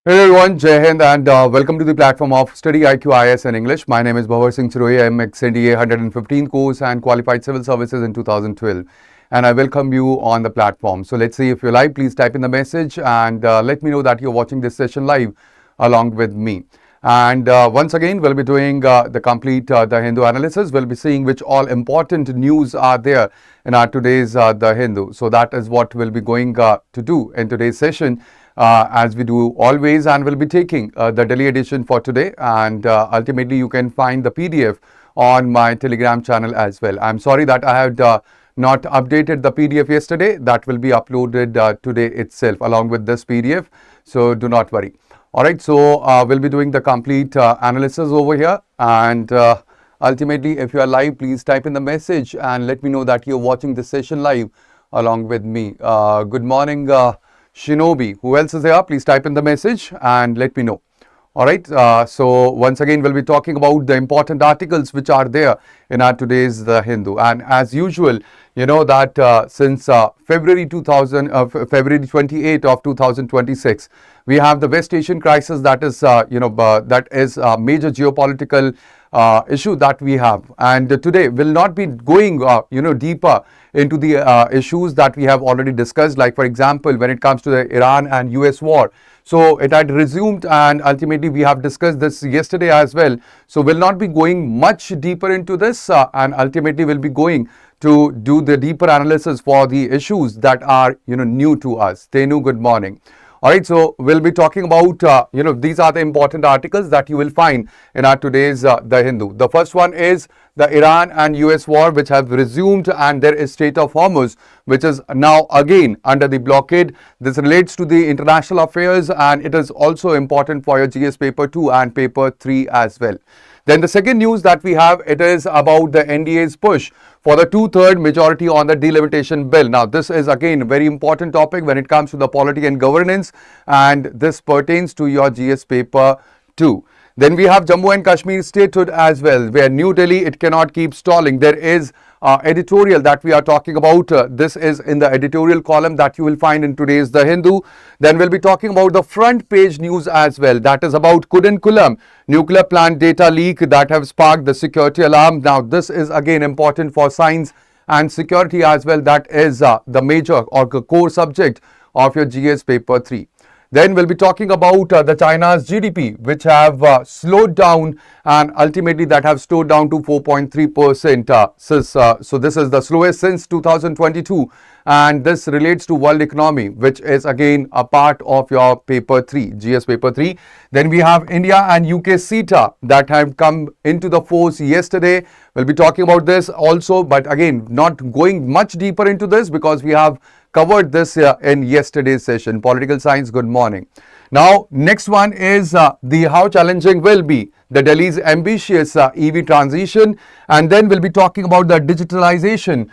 Hello everyone, Jai Hind and welcome to the platform of StudyIQ IS in English. My name is Bhanwar Singh. I am ex-NDA 115 course and qualified civil services in 2012 and I welcome you on the platform. So let's see if you're live, please type in the message and let me know that you're watching this session live along with me. And once again, we'll be doing the complete The Hindu analysis. We'll be seeing which all important news are there in our today's The Hindu. So that is what we'll be going to do in today's session. As we do always, and we'll be taking the Delhi edition for today, and ultimately you can find the PDF on my Telegram channel as well. I'm sorry that I had not updated the PDF yesterday. That will be uploaded today itself along with this PDF, so do not worry. Alright, so we'll be doing the complete analysis over here, and ultimately if you are live, please type in the message and let me know that you're watching this session live along with me. Good morning, Shinobi. Who else is here? Please type in the message and let me know. Alright, so once again we'll be talking about the important articles which are there in our today's The Hindu, and as usual, you know that since February 28 of 2026, we have the West Asian crisis. That is that is a major geopolitical issue that we have, and today will not be going deeper into the issues that we have already discussed, like for example when it comes to the Iran and US war. So it had resumed and ultimately we have discussed this yesterday as well. So we'll not be going much deeper into this and ultimately we'll be going to do the deeper analysis for the issues that are new to us. Tenu, good morning. Alright, so we'll be talking about, these are the important articles that you will find in our today's The Hindu. The first one is the Iran and US war, which have resumed, and there is Strait of Hormuz, which is now again under the blockade. This relates to the international affairs and it is also important for your GS paper 2 and paper 3 as well. Then the second news that we have, it is about the NDA's push for the 2/3 majority on the delimitation bill. Now, this is again a very important topic when it comes to the polity and governance, and this pertains to your GS paper 2. Then we have Jammu and Kashmir statehood as well, where New Delhi, it cannot keep stalling. There is editorial that we are talking about. This is in the editorial column that you will find in today's The Hindu. Then we'll be talking about the front page news as well. That is about Kudankulam nuclear plant data leak that have sparked the security alarm. Now, this is again important for science and security as well. That is the major or core subject of your GS paper 3. Then we'll be talking about the China's GDP, which have slowed down, and ultimately that have slowed down to 4.3%. So this is the slowest since 2022, and this relates to world economy, which is again a part of your paper 3, GS paper 3. Then we have India and UK CETA that have come into the force yesterday. We'll be talking about this also, but again not going much deeper into this because we have covered this in yesterday's session. Political science, good morning. Now, next one is the how challenging will be the Delhi's ambitious EV transition, and then we'll be talking about the digitalization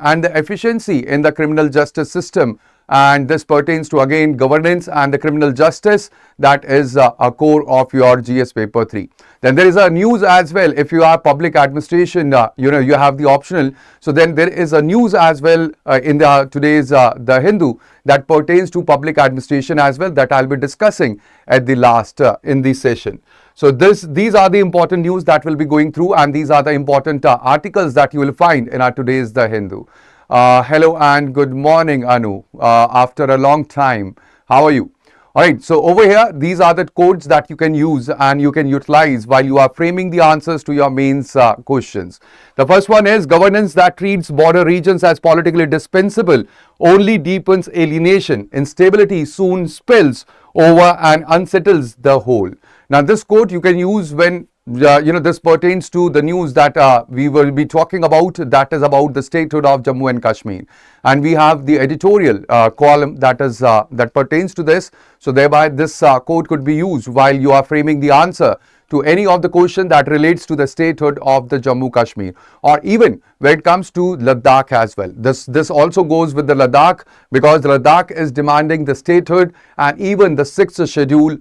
and the efficiency in the criminal justice system. And this pertains to again governance and the criminal justice. That is a core of your GS paper 3. Then there is a news as well. If you are public administration, you have the optional. So then there is a news as well in the today's The Hindu that pertains to public administration as well, that I'll be discussing at the last in this session. So these are the important news that we'll be going through, and these are the important articles that you will find in our today's The Hindu. Hello and good morning, Anu. After a long time, how are you? Alright, so over here, these are the codes that you can use and you can utilize while you are framing the answers to your mains questions. The first one is governance that treats border regions as politically dispensable only deepens alienation. Instability soon spills over and unsettles the whole. Now, this quote you can use when this pertains to the news that we will be talking about, that is about the statehood of Jammu and Kashmir, and we have the editorial column that is that pertains to this. So thereby this quote could be used while you are framing the answer to any of the question that relates to the statehood of the Jammu Kashmir, or even when it comes to Ladakh as well. This also goes with the Ladakh, because Ladakh is demanding the statehood and even the 6th schedule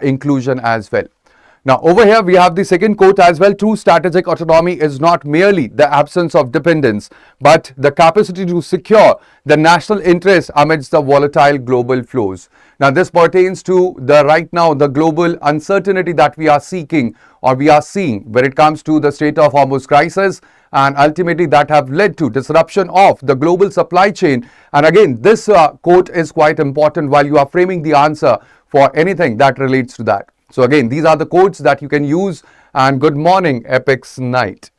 inclusion as well. Now, over here we have the second quote as well. True strategic autonomy is not merely the absence of dependence, but the capacity to secure the national interest amidst the volatile global flows. Now, this pertains to the right now the global uncertainty that we are seeking or we are seeing when it comes to the Strait of Hormuz crisis, and ultimately that have led to disruption of the global supply chain. And again, this quote is quite important while you are framing the answer for anything that relates to that. So again, these are the quotes that you can use. And good morning, Epic's night.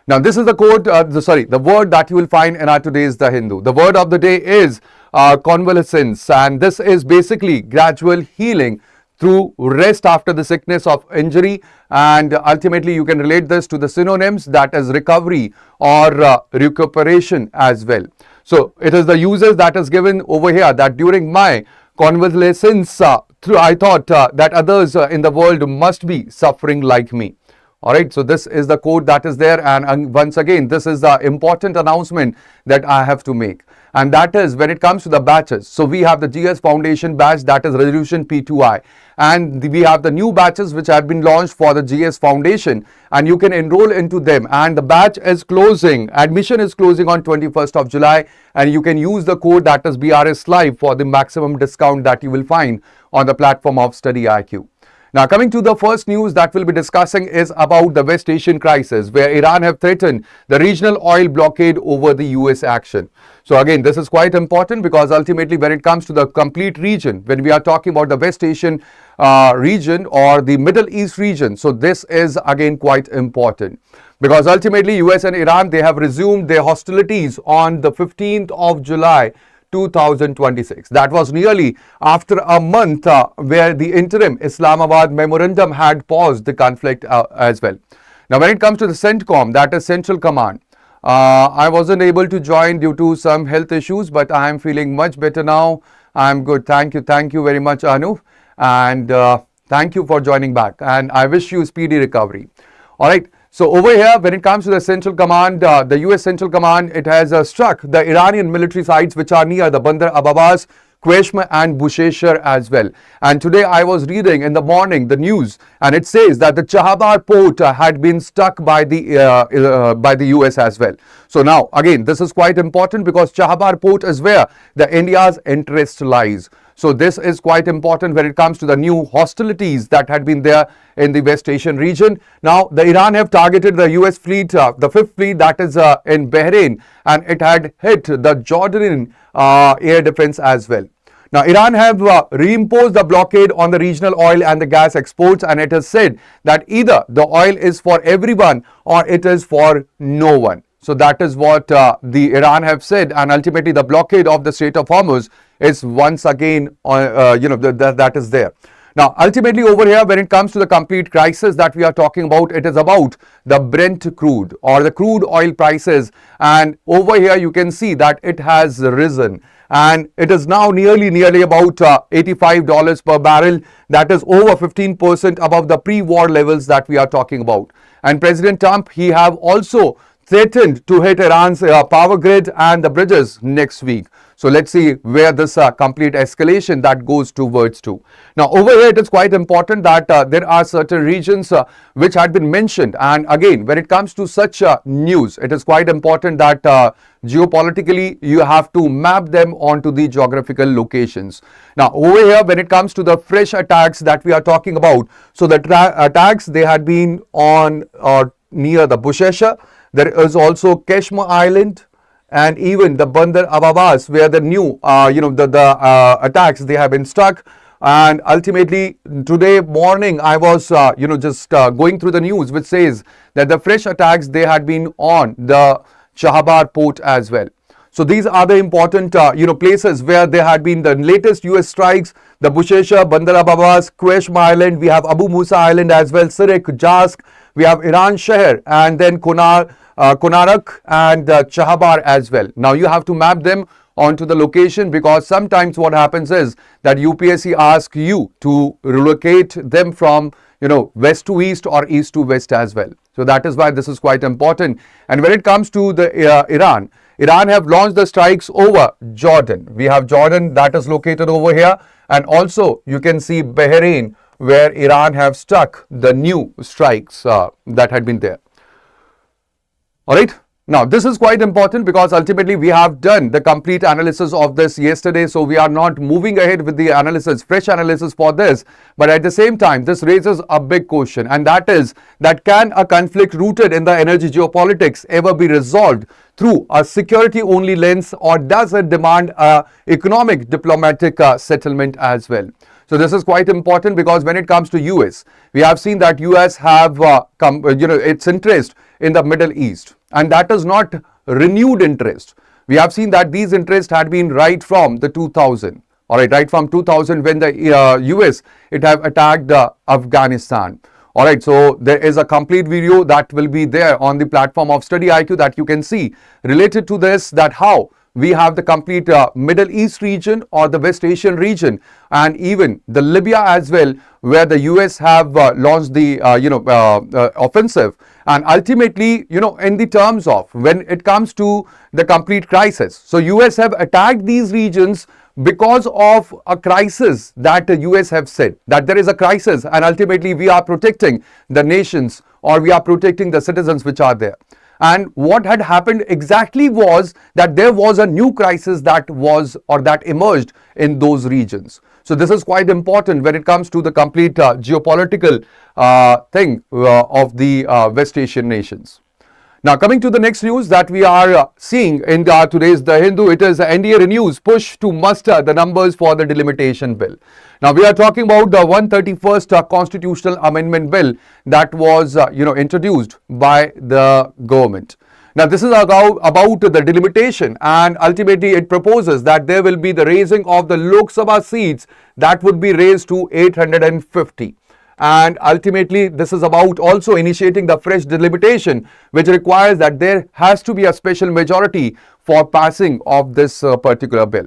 Now, this is the quote, the word that you will find in our today's The Hindu. The word of the day is convalescence, and this is basically gradual healing through rest after the sickness of injury. And ultimately, you can relate this to the synonyms, that is recovery or recuperation as well. So it is the users that is given over here that during my convalescence, I thought that others in the world must be suffering like me. Alright, so this is the quote that is there, and once again, this is the important announcement that I have to make. And that is when it comes to the batches. So we have the GS Foundation batch, that is Resolution P2I. And we have the new batches which have been launched for the GS Foundation, and you can enroll into them. And the batch is closing, admission is closing on 21st of July. And you can use the code that is BRS Live for the maximum discount that you will find on the platform of StudyIQ. Now, coming to the first news that we'll be discussing is about the West Asian crisis, where Iran have threatened the regional oil blockade over the US action. So again, this is quite important because ultimately when it comes to the complete region, when we are talking about the West Asian region or the Middle East region, so this is again quite important. Because ultimately US and Iran, they have resumed their hostilities on the 15th of July 2026. That was nearly after a month where the interim Islamabad memorandum had paused the conflict as well. Now, when it comes to the CENTCOM, that is Central Command, I wasn't able to join due to some health issues, but I am feeling much better now. I'm good. Thank you very much, Anu, and thank you for joining back, and I wish you speedy recovery. All right. So over here, when it comes to the Central Command, the US Central Command, it has struck the Iranian military sites which are near the Bandar Abbas, Qeshm and Bushehr as well. And today I was reading in the morning the news, and it says that the Chahabar port had been struck by the US as well. So now again, this is quite important because Chahabar port is where the India's interest lies. So this is quite important when it comes to the new hostilities that had been there in the West Asian region. Now, the Iran have targeted the US fleet, the fifth fleet that is in Bahrain, and it had hit the Jordanian air defense as well. Now, Iran have reimposed the blockade on the regional oil and the gas exports, and it has said that either the oil is for everyone or it is for no one. So that is what the Iran have said, and ultimately the blockade of the Strait of Hormuz is once again, that is there. Now, ultimately over here, when it comes to the complete crisis that we are talking about, it is about the Brent crude or the crude oil prices. And over here, you can see that it has risen. And it is now nearly about $85 per barrel. That is over 15% above the pre-war levels that we are talking about. And President Trump, he have also threatened to hit Iran's power grid and the bridges next week. So let's see where this complete escalation that goes towards to. Now over here, it is quite important that there are certain regions which had been mentioned. And again, when it comes to such news, it is quite important that geopolitically you have to map them onto the geographical locations. Now over here, when it comes to the fresh attacks that we are talking about, so the attacks, they had been on near the Bushehr. There is also Qeshm Island and even the Bandar Abbas, where the new, attacks, they have been struck. And ultimately, today morning, I was, just going through the news, which says that the fresh attacks, they had been on the Chahabar port as well. So these are the important, places where there had been the latest US strikes, the Bushehr, Bandar Abbas, Qeshm Island, we have Abu Musa Island as well, Sirik, Jask, we have Iran Sheher, and then Konarak and Chahabar as well. Now you have to map them onto the location, because sometimes what happens is that UPSC asks you to relocate them from west to east or east to west as well. So that is why this is quite important. And when it comes to the Iran have launched the strikes over Jordan. We have Jordan that is located over here, and also you can see Bahrain, where Iran have struck the new strikes that had been there. All right. Now, this is quite important because ultimately we have done the complete analysis of this yesterday. So, we are not moving ahead with the analysis, fresh analysis for this. But at the same time, this raises a big question, and that is that can a conflict rooted in the energy geopolitics ever be resolved through a security only lens, or does it demand a economic diplomatic settlement as well? So this is quite important because when it comes to US, we have seen that US have its interest in the Middle East, and that is not renewed interest. We have seen that these interests had been right from the 2000, all right, right from 2000 when the US it have attacked Afghanistan. All right, so there is a complete video that will be there on the platform of StudyIQ that you can see related to this, that how we have the complete Middle East region or the West Asian region, and even the Libya as well, where the US have launched the offensive. And ultimately, in the terms of when it comes to the complete crisis, so US have attacked these regions because of a crisis that the US have said that there is a crisis, and ultimately we are protecting the nations, or we are protecting the citizens which are there. And what had happened exactly was that there was a new crisis that was, or that emerged in those regions. So this is quite important when it comes to the complete geopolitical thing of the West Asian nations. Now, coming to the next news that we are seeing in today's The Hindu, it is NDA renews push to muster the numbers for the delimitation bill. Now, we are talking about the 131st Constitutional Amendment Bill that was, introduced by the government. Now, this is about the delimitation, and ultimately it proposes that there will be the raising of the Lok Sabha seats that would be raised to 850. And ultimately, this is about also initiating the fresh delimitation, which requires that there has to be a special majority for passing of this particular bill.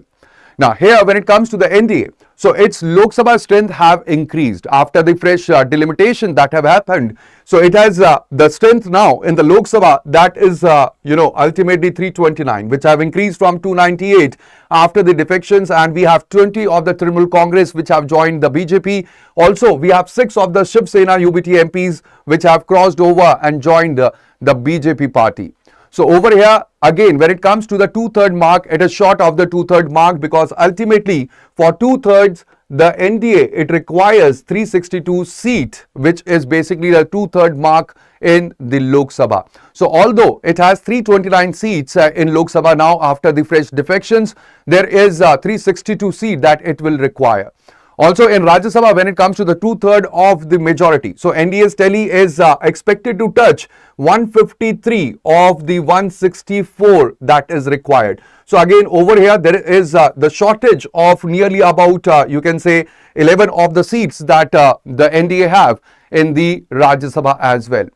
Now, here when it comes to the NDA, so its Lok Sabha strength have increased after the fresh delimitation that have happened. So it has the strength now in the Lok Sabha that is, ultimately 329, which have increased from 298 after the defections, and we have 20 of the Trinamool Congress which have joined the BJP. Also, we have 6 of the Shiv Sena UBT MPs which have crossed over and joined the BJP party. So over here, again, when it comes to the 2/3 mark, it is short of the 2/3 mark because ultimately for 2/3, the NDA, it requires 362 seat, which is basically the 2/3 mark in the Lok Sabha. So although it has 329 seats in Lok Sabha now after the fresh defections, there is 362 seat that it will require. Also in Rajya Sabha, when it comes to the 2/3 of the majority, so NDA's tally is expected to touch 153 of the 164 that is required. So again, over here, there is the shortage of nearly about, you can say, 11 of the seats that the NDA have in the Rajya Sabha as well.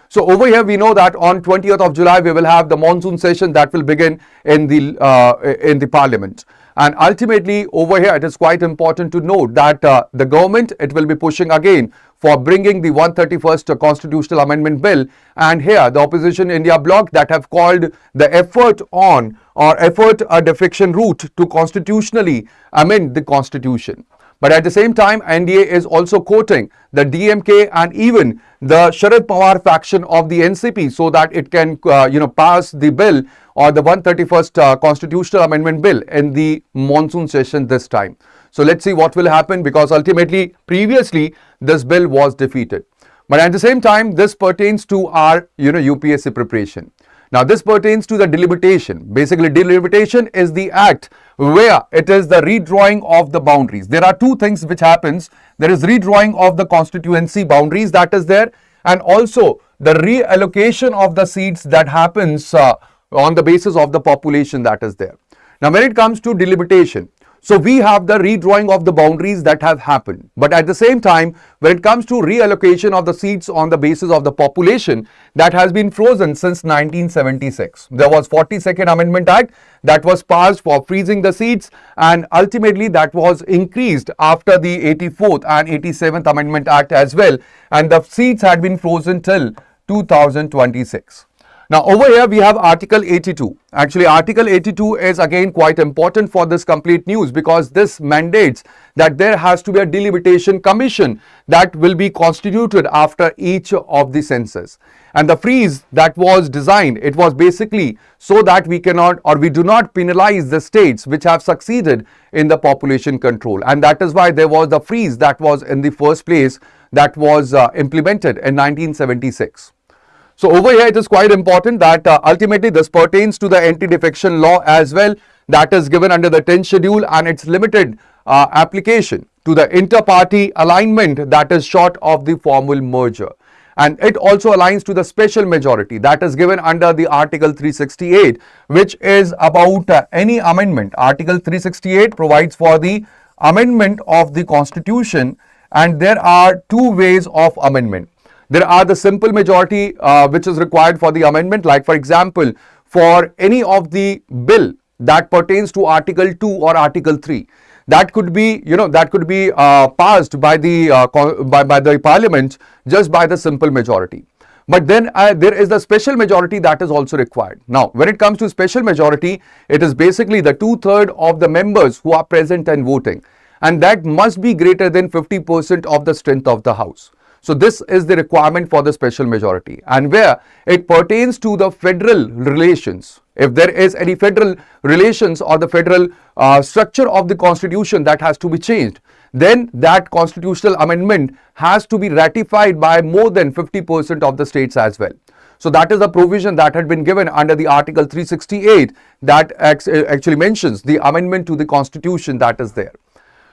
So over here, we know that on 20th of July, we will have the monsoon session that will begin in the parliament. And ultimately, over here, it is quite important to note that the government, it will be pushing again for bringing the 131st Constitutional Amendment Bill. And here, the Opposition India Bloc that have called the effort a defection route to constitutionally amend the constitution. But at the same time, NDA is also quoting the DMK and even the Sharad Pawar faction of the NCP so that it can, pass the bill or the 131st Constitutional Amendment Bill in the monsoon session this time. So let's see what will happen, because ultimately, previously, this bill was defeated. But at the same time, this pertains to our, UPSC preparation. Now, this pertains to the delimitation. Basically, delimitation is the act where it is the redrawing of the boundaries. There are two things which happens. There is redrawing of the constituency boundaries that is there, and also the reallocation of the seats that happens on the basis of the population that is there. Now, when it comes to delimitation, so we have the redrawing of the boundaries that have happened. But at the same time, when it comes to reallocation of the seats on the basis of the population, that has been frozen since 1976. There was 42nd Amendment Act that was passed for freezing the seats, and ultimately that was increased after the 84th and 87th Amendment Act as well. And the seats had been frozen till 2026. Now over here we have Article 82. Actually Article 82 is again quite important for this complete news, because this mandates that there has to be a delimitation commission that will be constituted after each of the census. And the freeze that was designed, it was basically so that we cannot or we do not penalize the states which have succeeded in the population control. And that is why there was the freeze that was in the first place, that was implemented in 1976. So over here it is quite important that ultimately this pertains to the anti-defection law as well, that is given under the 10th schedule, and its limited application to the inter-party alignment that is short of the formal merger. And it also aligns to the special majority that is given under the Article 368, which is about any amendment. Article 368 provides for the amendment of the Constitution, and there are two ways of amendment. There are the simple majority which is required for the amendment, like for example, for any of the bill that pertains to Article 2 or Article 3. That could be, passed by the Parliament just by the simple majority. But then there is the special majority that is also required. Now, when it comes to special majority, it is basically the 2/3 of the members who are present and voting, and that must be greater than 50% of the strength of the House. So this is the requirement for the special majority, and where it pertains to the federal relations. If there is any federal relations or the federal structure of the Constitution that has to be changed, then that constitutional amendment has to be ratified by more than 50% of the states as well. So that is a provision that had been given under the Article 368 that actually mentions the amendment to the Constitution that is there.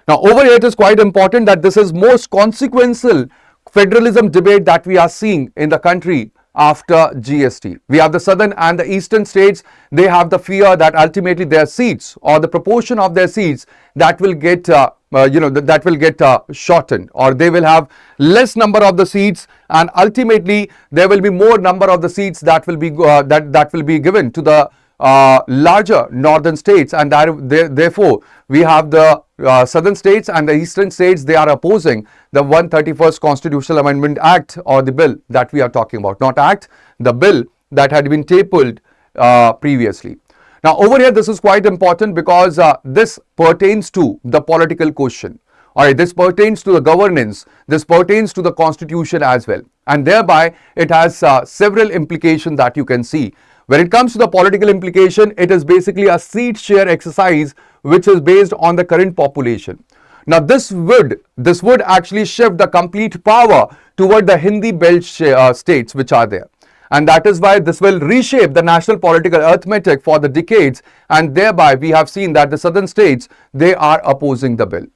Now over here it is quite important that this is most consequential federalism debate that we are seeing in the country after GST. We have the southern and the eastern states. They have the fear that ultimately their seats or the proportion of their seats that will get shortened, or they will have less number of the seats, and ultimately there will be more number of the seats that will be that will be given to the larger northern states, and therefore we have the southern states and the eastern states. They are opposing the 131st Constitutional Amendment Act, or the bill that we are talking about, not act, the bill that had been tabled previously. Now over here this is quite important because this pertains to the political question. Alright, this pertains to the governance, this pertains to the Constitution as well, and thereby it has several implications that you can see. When it comes to the political implication, it is basically a seat share exercise which is based on the current population. Now this would actually shift the complete power toward the Hindi belt states which are there. And that is why this will reshape the national political arithmetic for the decades, and thereby we have seen that the southern states, they are opposing the bill.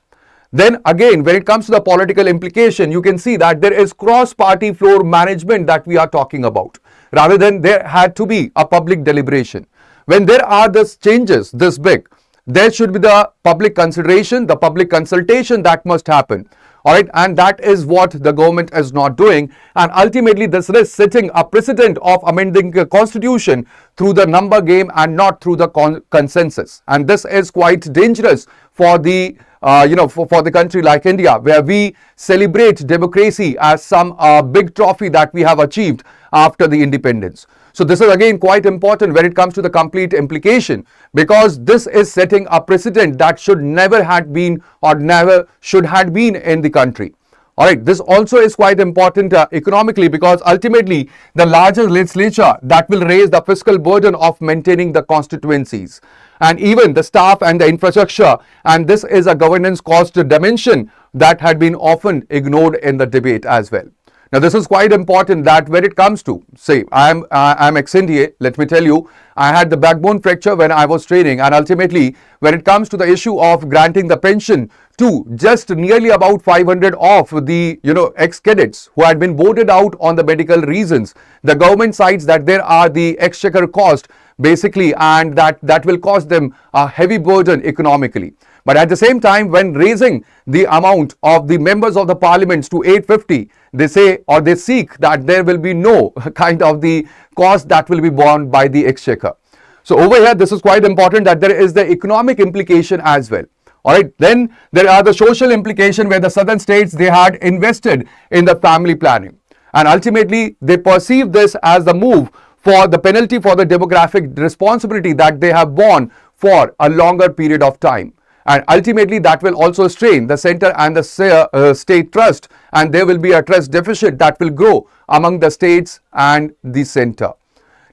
Then again, when it comes to the political implication, you can see that there is cross-party floor management that we are talking about, rather than there had to be a public deliberation. When there are these changes this big, there should be the public consideration, the public consultation that must happen. Alright, and that is what the government is not doing, and ultimately this is setting a precedent of amending the Constitution through the number game and not through the consensus. And this is quite dangerous for the for the country like India, where we celebrate democracy as some big trophy that we have achieved after the independence. So this is again quite important when it comes to the complete implication, because this is setting a precedent that should never had been or never should had been in the country. Alright, this also is quite important economically, because ultimately the larger legislature that will raise the fiscal burden of maintaining the constituencies and even the staff and the infrastructure, and this is a governance cost dimension that had been often ignored in the debate as well. Now this is quite important that when it comes to, say, I'm ex-NDA, let me tell you, I had the backbone fracture when I was training, and ultimately when it comes to the issue of granting the pension to just nearly about 500 of the ex-cadets who had been voted out on the medical reasons, the government cites that there are the exchequer cost basically, and that will cost them a heavy burden economically. But at the same time, when raising the amount of the members of the parliaments to 850, they say or they seek that there will be no kind of the cost that will be borne by the exchequer. So over here, this is quite important that there is the economic implication as well. Alright, then there are the social implication where the southern states, they had invested in the family planning. And ultimately, they perceive this as the move for the penalty for the demographic responsibility that they have borne for a longer period of time. And ultimately, that will also strain the center and the state trust, and there will be a trust deficit that will grow among the states and the center.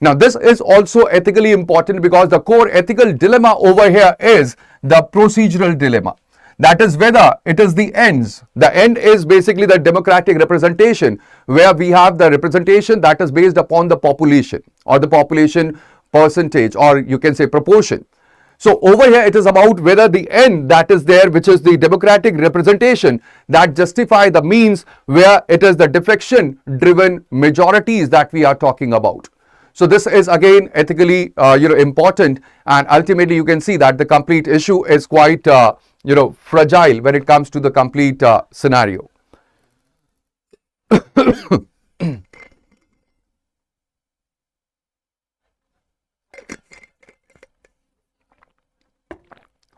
Now, this is also ethically important because the core ethical dilemma over here is the procedural dilemma. That is whether it is the ends. The end is basically the democratic representation, where we have the representation that is based upon the population or the population percentage, or you can say proportion. So over here it is about whether the end that is there, which is the democratic representation, that justify the means, where it is the defection driven majorities that we are talking about. So this is again ethically important, and ultimately you can see that the complete issue is quite fragile when it comes to the complete scenario.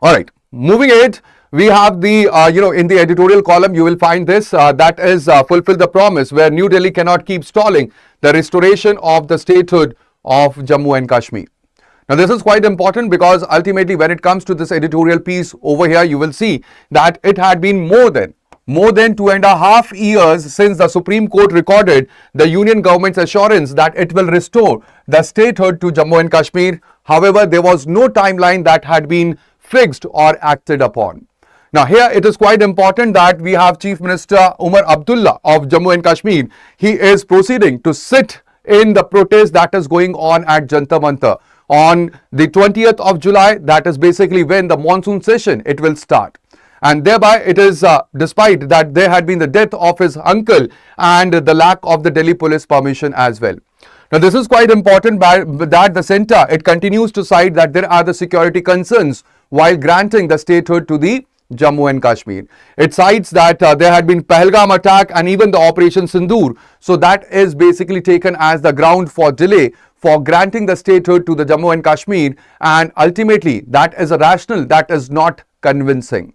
All right, moving ahead, we have the, in the editorial column, you will find this, that is fulfill the promise, where New Delhi cannot keep stalling the restoration of the statehood of Jammu and Kashmir. Now, this is quite important because ultimately when it comes to this editorial piece over here, you will see that it had been more than 2.5 years since the Supreme Court recorded the Union government's assurance that it will restore the statehood to Jammu and Kashmir. However, there was no timeline that had been fixed or acted upon. Now, here it is quite important that we have Chief Minister Umar Abdullah of Jammu and Kashmir. He is proceeding to sit in the protest that is going on at Jantar Mantar on the 20th of July. That is basically when the monsoon session it will start. And thereby it is despite that there had been the death of his uncle and the lack of the Delhi police permission as well. Now, this is quite important that the center, it continues to cite that there are the security concerns while granting the statehood to the Jammu and Kashmir. It cites that there had been Pahalgam attack and even the Operation Sindoor. So that is basically taken as the ground for delay for granting the statehood to the Jammu and Kashmir, and ultimately that is a rationale that is not convincing.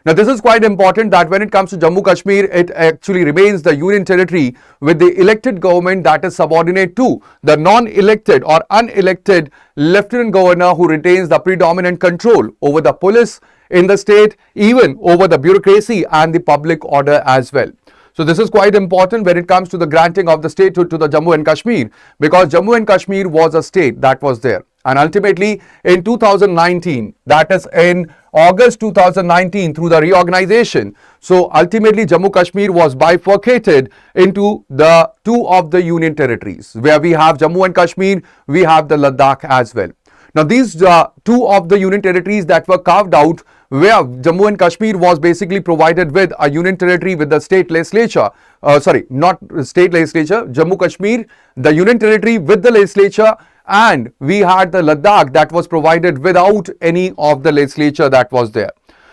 Now, this is quite important that when it comes to Jammu Kashmir, it actually remains the union territory with the elected government that is subordinate to the non-elected or unelected lieutenant governor, who retains the predominant control over the police in the state, even over the bureaucracy and the public order as well. So this is quite important when it comes to the granting of the statehood to the Jammu and Kashmir, because Jammu and Kashmir was a state that was there. And ultimately in 2019, that is in August 2019, through the reorganization, so ultimately Jammu Kashmir was bifurcated into the two of the union territories, where we have Jammu and Kashmir, we have the Ladakh as well. Now, these two of the union territories that were carved out, where Jammu and Kashmir was basically provided with a union territory with the state legislature, Jammu Kashmir, the union territory with the legislature, and we had the Ladakh that was provided without any of the legislature that was there.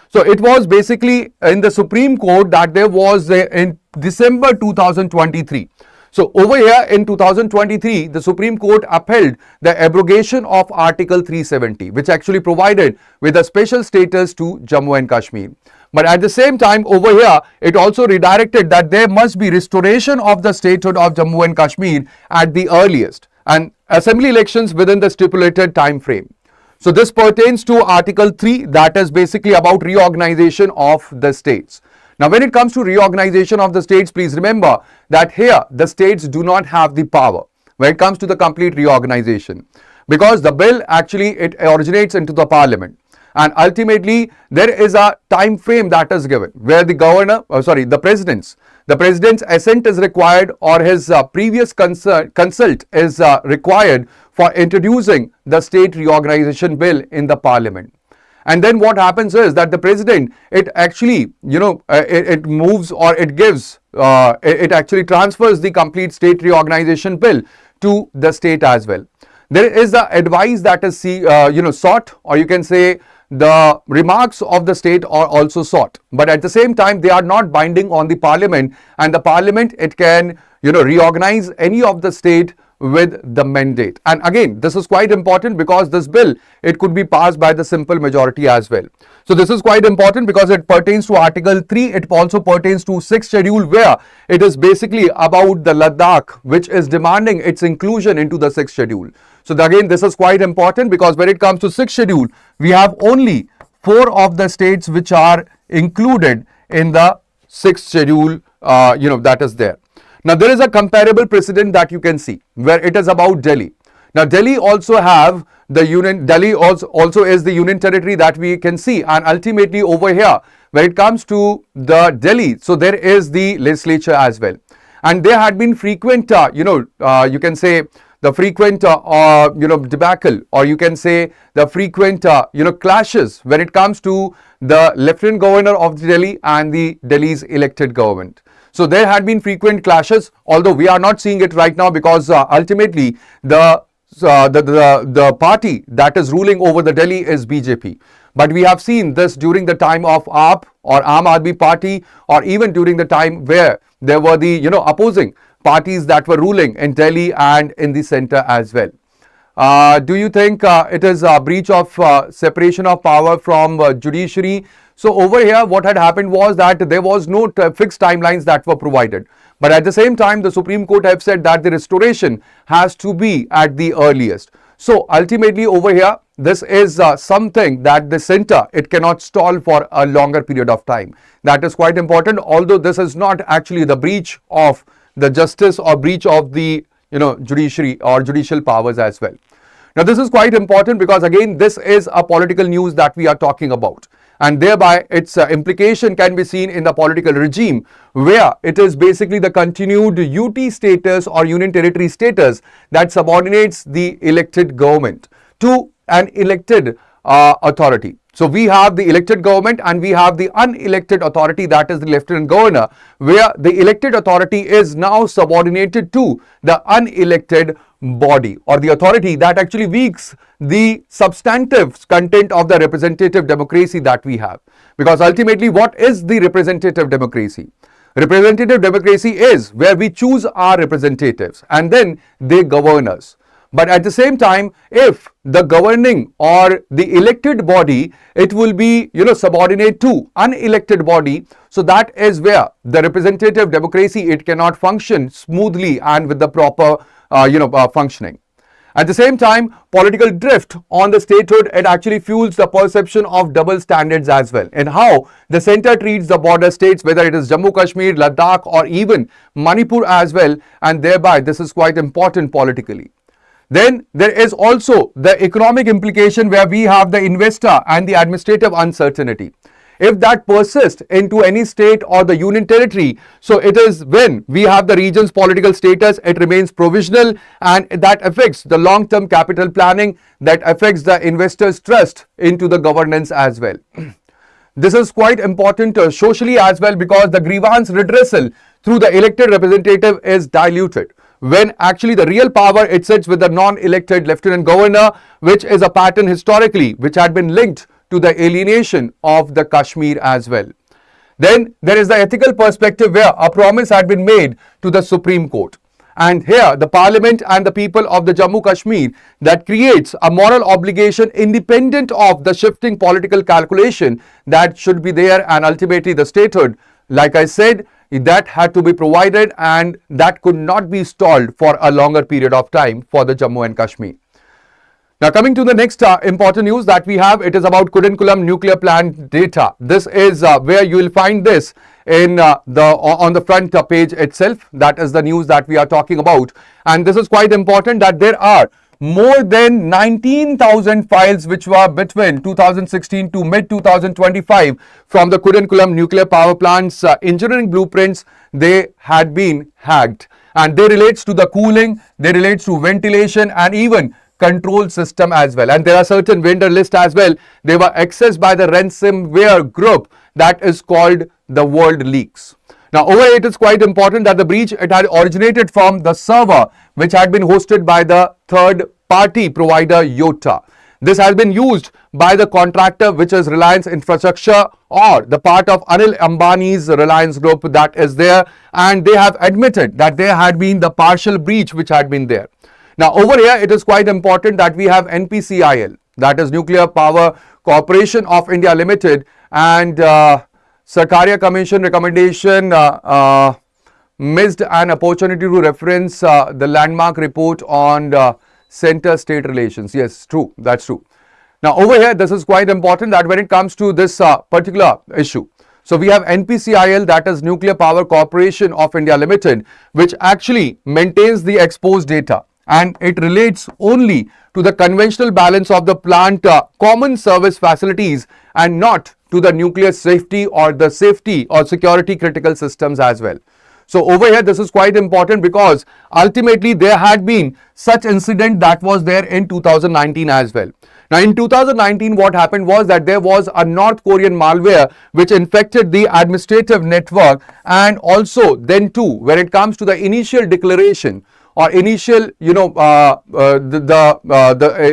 So it was basically in the Supreme Court that there was in December 2023. So over here in 2023, the Supreme Court upheld the abrogation of Article 370, which actually provided with a special status to Jammu and Kashmir. But at the same time over here, it also redirected that there must be restoration of the statehood of Jammu and Kashmir at the earliest, and assembly elections within the stipulated time frame. So this pertains to Article 3, that is basically about reorganization of the states. Now, when it comes to reorganization of the states, please remember that here the states do not have the power when it comes to the complete reorganization, because the bill actually it originates into the parliament, and ultimately there is a time frame that is given where the president's assent is required, or his previous consult is required for introducing the state reorganization bill in the parliament. And then what happens is that the president, it actually, it moves, or it gives, it actually transfers the complete state reorganization bill to the state as well. There is the advice that is, sought, or you can say the remarks of the state are also sought. But at the same time, they are not binding on the parliament, and the parliament, it can, reorganize any of the state with the mandate. And again, this is quite important because this bill, it could be passed by the simple majority as well. So this is quite important because it pertains to Article 3. It also pertains to 6th schedule, where it is basically about the Ladakh, which is demanding its inclusion into the 6th schedule. So again, this is quite important because when it comes to 6th schedule, we have only 4 of the states which are included in the 6th schedule, that is there. Now, there is a comparable precedent that you can see where it is about Delhi. Now, Delhi also have the union, Delhi also is the union territory that we can see, and ultimately over here, when it comes to the Delhi, so there is the legislature as well. And there had been frequent, you can say the frequent, debacle, or you can say the frequent, clashes when it comes to the Lieutenant Governor of Delhi and the Delhi's elected government. So there had been frequent clashes, although we are not seeing it right now because ultimately the party that is ruling over the Delhi is BJP. But we have seen this during the time of AAP or Aam Aadmi Party, or even during the time where there were the opposing parties that were ruling in Delhi and in the center as well. Do you think it is a breach of separation of power from judiciary? So over here, what had happened was that there was no fixed timelines that were provided. But at the same time, the Supreme Court have said that the restoration has to be at the earliest. So ultimately over here, this is something that the center, it cannot stall for a longer period of time. That is quite important, although this is not actually the breach of the justice or breach of the judiciary or judicial powers as well. Now this is quite important because again, this is a political news that we are talking about, and thereby its implication can be seen in the political regime, where it is basically the continued UT status or union territory status that subordinates the elected government to an elected authority. So we have the elected government and we have the unelected authority, that is the Lieutenant Governor, where the elected authority is now subordinated to the unelected body or the authority that actually weaks the substantive content of the representative democracy that we have. Because ultimately, what is the representative democracy? Representative democracy is where we choose our representatives and then they govern us. But at the same time, if the governing or the elected body, it will be, subordinate to unelected body. So that is where the representative democracy, it cannot function smoothly and with the proper, functioning. At the same time, political drift on the statehood, it actually fuels the perception of double standards as well, and how the center treats the border states, whether it is Jammu Kashmir, Ladakh, or even Manipur as well, and thereby this is quite important politically. Then there is also the economic implication where we have the investor and the administrative uncertainty. If that persists into any state or the union territory, so it is when we have the region's political status, it remains provisional, and that affects the long-term capital planning, that affects the investors' trust into the governance as well. This is quite important socially as well, because the grievance redressal through the elected representative is diluted, when actually the real power, it sits with the non-elected lieutenant governor, which is a pattern historically which had been linked to the alienation of the Kashmir as well. Then there is the ethical perspective, where a promise had been made to the Supreme Court. And here the parliament and the people of the Jammu Kashmir, that creates a moral obligation independent of the shifting political calculation that should be there, and ultimately the statehood, like I said, that had to be provided, and that could not be stalled for a longer period of time for the Jammu and Kashmir. Now coming to the next important news that we have, it is about Kudankulam nuclear plant data. This is where you will find this in on the front page itself. That is the news that we are talking about, and this is quite important, that there are more than 19,000 files which were between 2016 to mid 2025 from the Kudankulam nuclear power plant's engineering blueprints. They had been hacked, and they relates to the cooling, they relates to ventilation, and even control system as well. And there are certain vendor lists as well. They were accessed by the ransomware group that is called the World Leaks. Now over here, it is quite important that the breach, it had originated from the server which had been hosted by the third party provider Yota. This has been used by the contractor, which is Reliance Infrastructure, or the part of Anil Ambani's Reliance Group that is there, and they have admitted that there had been the partial breach which had been there. Now over here it is quite important that we have NPCIL, that is Nuclear Power Corporation of India Limited, and Sarkaria Commission recommendation missed an opportunity to reference the landmark report on center-state relations. Yes, true, that's true. Now over here this is quite important that when it comes to this particular issue, so we have NPCIL, that is Nuclear Power Corporation of India Limited, which actually maintains the exposed data, and it relates only to the conventional balance of the plant common service facilities and not to the nuclear safety or the safety or security critical systems as well. So over here this is quite important because ultimately there had been such incident that was there in 2019 as well. Now in 2019 what happened was that there was a North Korean malware which infected the administrative network, and also then too when it comes to the initial declaration or initial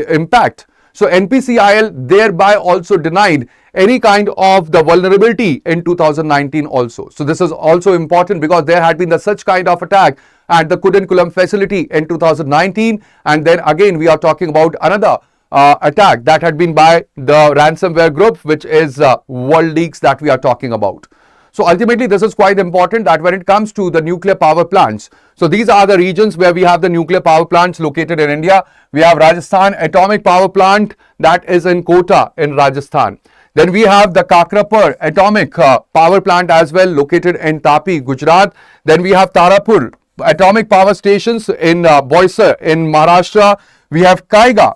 impact. So NPCIL thereby also denied any kind of the vulnerability in 2019 also. So this is also important because there had been such kind of attack at the Kudankulam facility in 2019, and then again we are talking about another attack that had been by the ransomware group, which is World Leaks that we are talking about. So ultimately this is quite important that when it comes to the nuclear power plants, so these are the regions where we have the nuclear power plants located in India. We have Rajasthan Atomic Power Plant, that is in Kota in Rajasthan. Then we have the Kakrapur Atomic Power Plant as well, located in Tapi, Gujarat. Then we have Tarapur Atomic Power Stations in Boisar in Maharashtra. We have Kaiga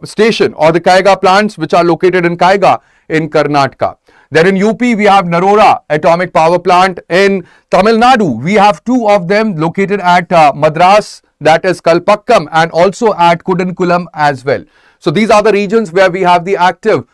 station or the Kaiga plants which are located in Kaiga in Karnataka. Then in UP we have Narora Atomic Power Plant. In Tamil Nadu we have two of them located at Madras, that is Kalpakkam, and also at Kudankulam as well. So these are the regions where we have the active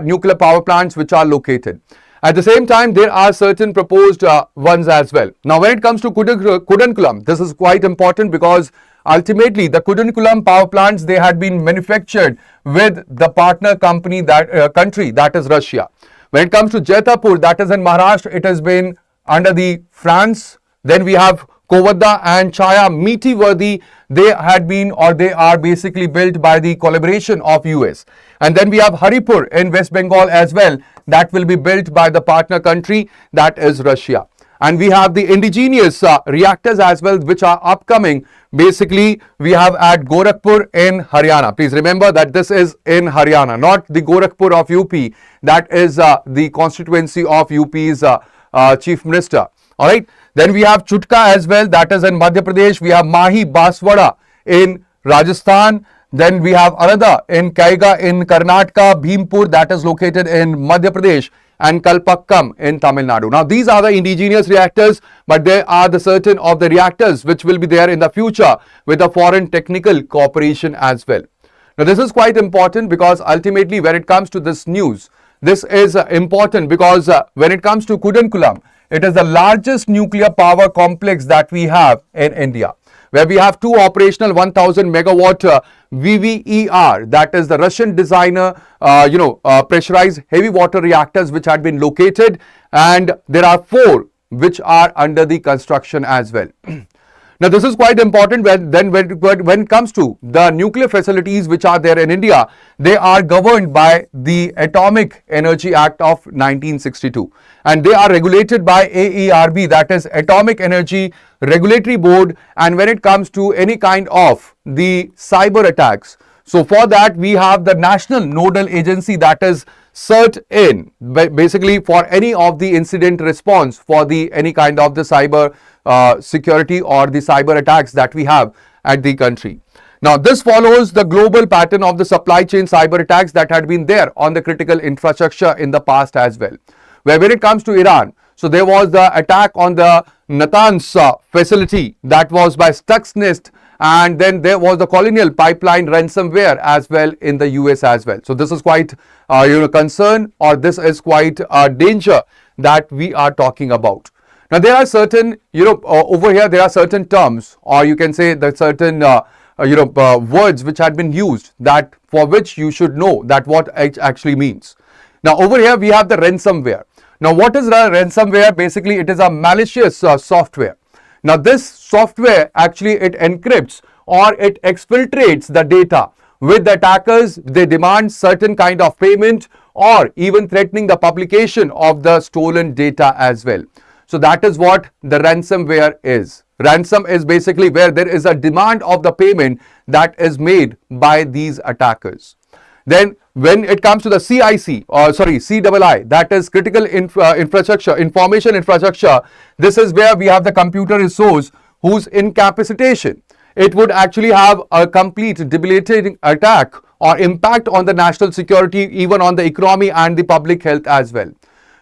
nuclear power plants which are located. At the same time there are certain proposed ones as well. Now when it comes to Kudankulam, this is quite important because ultimately the Kudankulam power plants, they had been manufactured with the partner company country that is Russia. When it comes to Jaitapur, that is in Maharashtra, it has been under the France. Then we have Kovada and Chaya Meetivardi. They had been, or they are basically built by the collaboration of US. And then we have Haripur in West Bengal as well. That will be built by the partner country, that is Russia. And we have the indigenous reactors as well, which are upcoming. Basically, we have at Gorakhpur in Haryana. Please remember that this is in Haryana, not the Gorakhpur of UP. That is the constituency of UP's Chief Minister. Alright. Then we have Chutka as well. That is in Madhya Pradesh. We have Mahi Baswada in Rajasthan. Then we have another in Kaiga in Karnataka, Bhimpur, that is located in Madhya Pradesh, and Kalpakkam in Tamil Nadu. Now these are the indigenous reactors, but there are the certain of the reactors which will be there in the future with the foreign technical cooperation as well. Now this is quite important because ultimately when it comes to this news, this is important because when it comes to Kudankulam, it is the largest nuclear power complex that we have in India, where we have two operational 1000 megawatt VVER, that is the Russian designer, pressurized heavy water reactors which had been located, and there are 4 which are under the construction as well. Now this is quite important when it comes to the nuclear facilities which are there in India. They are governed by the Atomic Energy Act of 1962, and they are regulated by AERB, that is Atomic Energy Regulatory Board. And when it comes to any kind of the cyber attacks, so for that we have the National Nodal Agency, that is CERT-In, basically for any of the incident response for the any kind of the cyber security or the cyber attacks that we have at the country. Now this follows the global pattern of the supply chain cyber attacks that had been there on the critical infrastructure in the past as well. Where when it comes to Iran, so there was the attack on the Natanz facility that was by Stuxnet, and then there was the Colonial Pipeline ransomware as well in the US as well. So this is quite concern, or this is quite a danger that we are talking about. Now there are certain over here there are certain terms, or you can say that certain words which had been used, that for which you should know that what it actually means. Now over here we have the ransomware. Now what is ransomware? Basically it is a malicious software. Now this software actually it encrypts or it exfiltrates the data. With the attackers, they demand certain kind of payment or even threatening the publication of the stolen data as well. So that is what the ransomware is. Ransom is basically where there is a demand of the payment that is made by these attackers. Then when it comes to the CII, that is critical infrastructure, information infrastructure, this is where we have the computer resource whose incapacitation, it would actually have a complete debilitating attack or impact on the national security, even on the economy and the public health as well.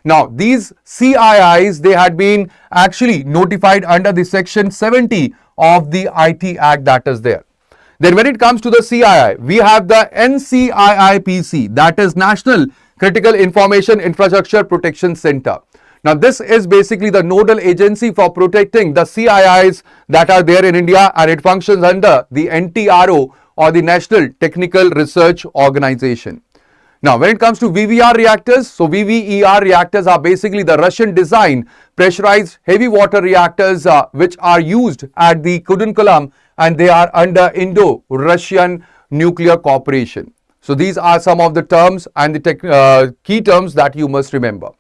Now, these CIIs, they had been actually notified under the section 70 of the IT Act that is there. Then when it comes to the CII, we have the NCIIPC, that is National Critical Information Infrastructure Protection Center. Now this is basically the nodal agency for protecting the CIIs that are there in India, and it functions under the NTRO or the National Technical Research Organization. Now when it comes to VVR reactors, so VVER reactors are basically the Russian designed pressurized heavy water reactors which are used at the Kudankulam, and they are under Indo-Russian Nuclear Cooperation. So these are some of the terms and the key terms that you must remember.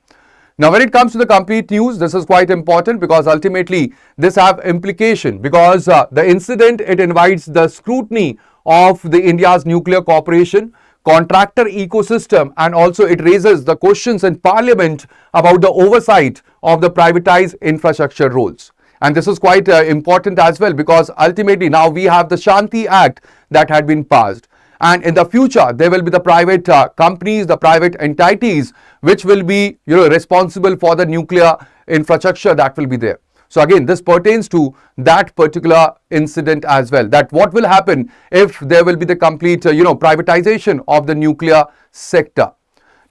Now when it comes to the complete news, this is quite important because ultimately this have implication, because the incident, it invites the scrutiny of the India's nuclear cooperation, contractor ecosystem, and also it raises the questions in Parliament about the oversight of the privatized infrastructure roles. And this is quite important as well, because ultimately now we have the Shanti Act that had been passed. And in the future, there will be the private companies, the private entities, which will be responsible for the nuclear infrastructure that will be there. So again, this pertains to that particular incident as well, that what will happen if there will be the complete privatization of the nuclear sector.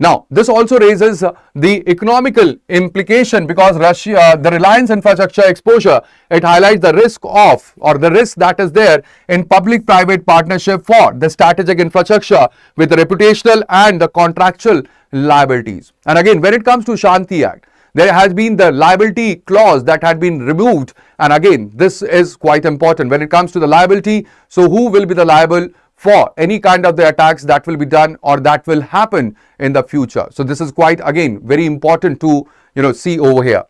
Now, this also raises the economical implication, because the Reliance infrastructure exposure, it highlights the risk of, or the risk that is there in public-private partnership for the strategic infrastructure with the reputational and the contractual liabilities. And again, when it comes to Shanti Act, there has been the liability clause that had been removed. And again, this is quite important when it comes to the liability. So who will be the liable for any kind of the attacks that will be done or that will happen in the future? So this is quite, again, very important to see over here.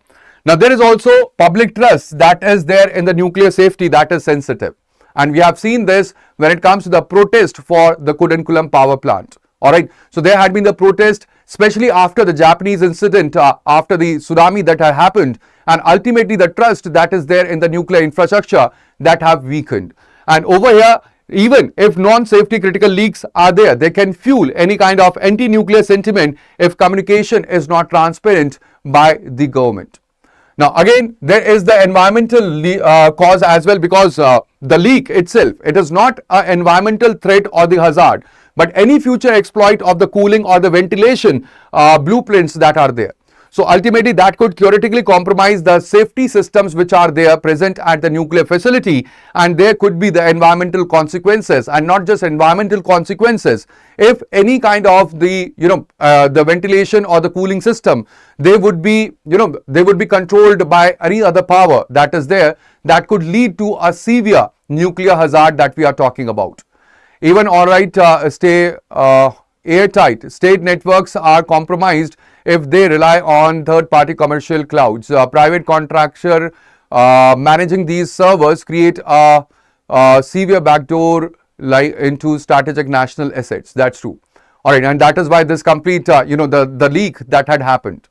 Now there is also public trust that is there in the nuclear safety that is sensitive, and we have seen this when it comes to the protest for the Kudankulam power plant. Alright, so there had been the protest, especially after the Japanese incident, after the tsunami that had happened, and ultimately the trust that is there in the nuclear infrastructure that have weakened. And over here, even if non-safety critical leaks are there, they can fuel any kind of anti-nuclear sentiment if communication is not transparent by the government. Now again, there is the environmental cause as well, because the leak itself, it is not an environmental threat or the hazard, but any future exploit of the cooling or the ventilation blueprints that are there. So ultimately that could theoretically compromise the safety systems which are there present at the nuclear facility, and there could be the environmental consequences, and not just environmental consequences. If any kind of the the ventilation or the cooling system, they would be controlled by any other power that is there, that could lead to a severe nuclear hazard that we are talking about. Even airtight state networks are compromised if they rely on third-party commercial clouds. Private contractor managing these servers create a severe backdoor into strategic national assets. That's true. All right, and that is why this complete the leak that had happened.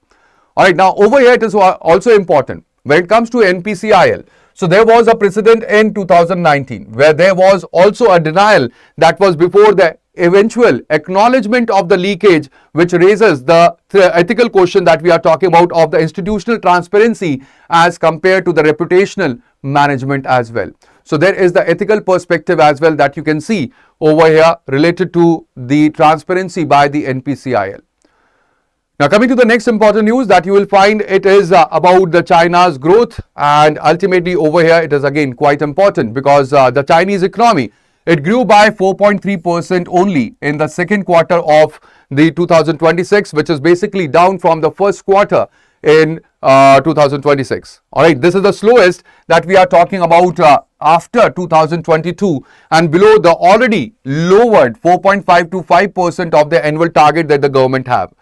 All right, now over here it is also important when it comes to NPCIL. So there was a precedent in 2019 where there was also a denial that was before the eventual acknowledgement of the leakage, which raises the ethical question that we are talking about of the institutional transparency as compared to the reputational management as well. So there is the ethical perspective as well that you can see over here related to the transparency by the NPCIL. Now coming to the next important news that you will find, it is about the China's growth, and ultimately over here it is again quite important because the Chinese economy, It grew by 4.3% only in the second quarter of the 2026, which is basically down from the first quarter in 2026. All right, this is the slowest that we are talking about after 2022 and below the already lowered 4.5 to 5% of the annual target that the government have.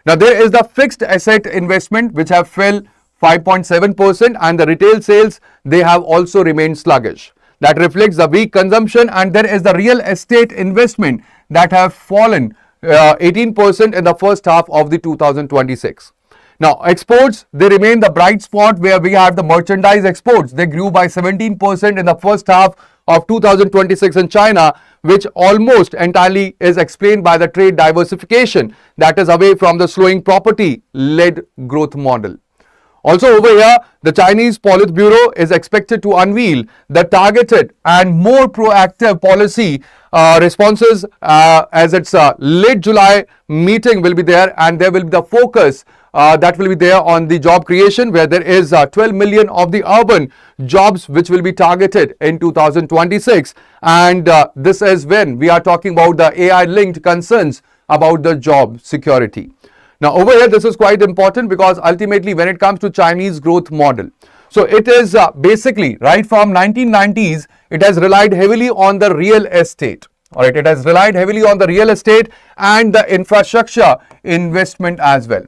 Now, there is the fixed asset investment which have fell 5.7%, and the retail sales, they have also remained sluggish. That reflects the weak consumption, and there is the real estate investment that have fallen 18% in the first half of the 2026. Now, exports, they remain the bright spot where we have the merchandise exports. They grew by 17% in the first half of 2026 in China, which almost entirely is explained by the trade diversification that is away from the slowing property-led growth model. Also over here, the Chinese Politburo is expected to unveil the targeted and more proactive policy responses as its late July meeting will be there, and there will be the focus that will be there on the job creation, where there is 12 million of the urban jobs which will be targeted in 2026, and this is when we are talking about the AI linked concerns about the job security. Now over here, this is quite important because ultimately when it comes to Chinese growth model, so it is basically right from 1990s, it has relied heavily on the real estate. All right, it has relied heavily on the real estate and the infrastructure investment as well.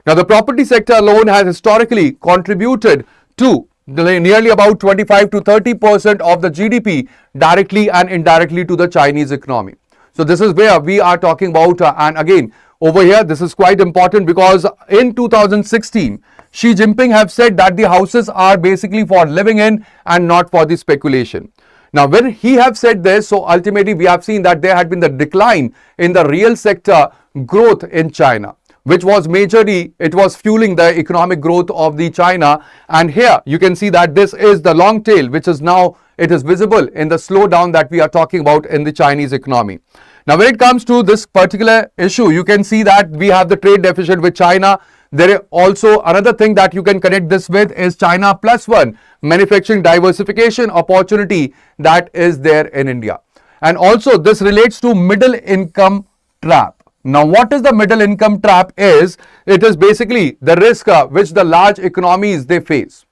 Now, the property sector alone has historically contributed to nearly about 25 to 30% of the GDP directly and indirectly to the Chinese economy. So this is where we are talking about, and again, over here, this is quite important because in 2016, Xi Jinping have said that the houses are basically for living in and not for the speculation. Now, when he have said this, so ultimately we have seen that there had been the decline in the real sector growth in China, which was majorly, it was fueling the economic growth of the China. And here you can see that this is the long tail, which is now, it is visible in the slowdown that we are talking about in the Chinese economy. Now, when it comes to this particular issue, you can see that we have the trade deficit with China. There is also another thing that you can connect this with is China plus one manufacturing diversification opportunity that is there in India. And also this relates to middle income trap. Now, what is the middle income trap is, it is basically the risk which the large economies they face.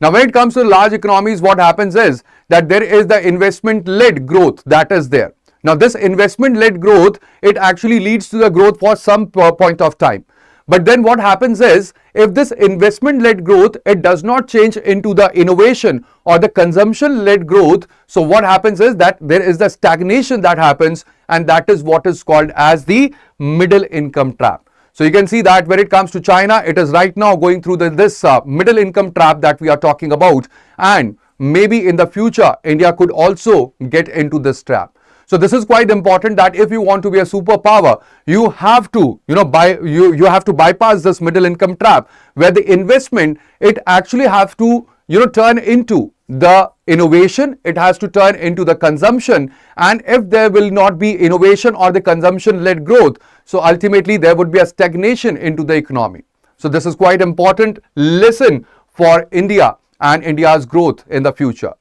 Now, when it comes to large economies, what happens is that there is the investment-led growth that is there. Now, this investment-led growth, it actually leads to the growth for some point of time. But then what happens is, if this investment-led growth, it does not change into the innovation or the consumption-led growth, so what happens is that there is the stagnation that happens, and that is what is called as the middle income trap. So you can see that when it comes to China, it is right now going through this middle income trap that we are talking about, and maybe in the future, India could also get into this trap. So this is quite important that if you want to be a superpower, you have to, you have to bypass this middle income trap, where the investment, it actually have to, turn into the innovation, it has to turn into the consumption. And if there will not be innovation or the consumption led growth, so ultimately there would be a stagnation into the economy. So this is quite important lesson for India and India's growth in the future.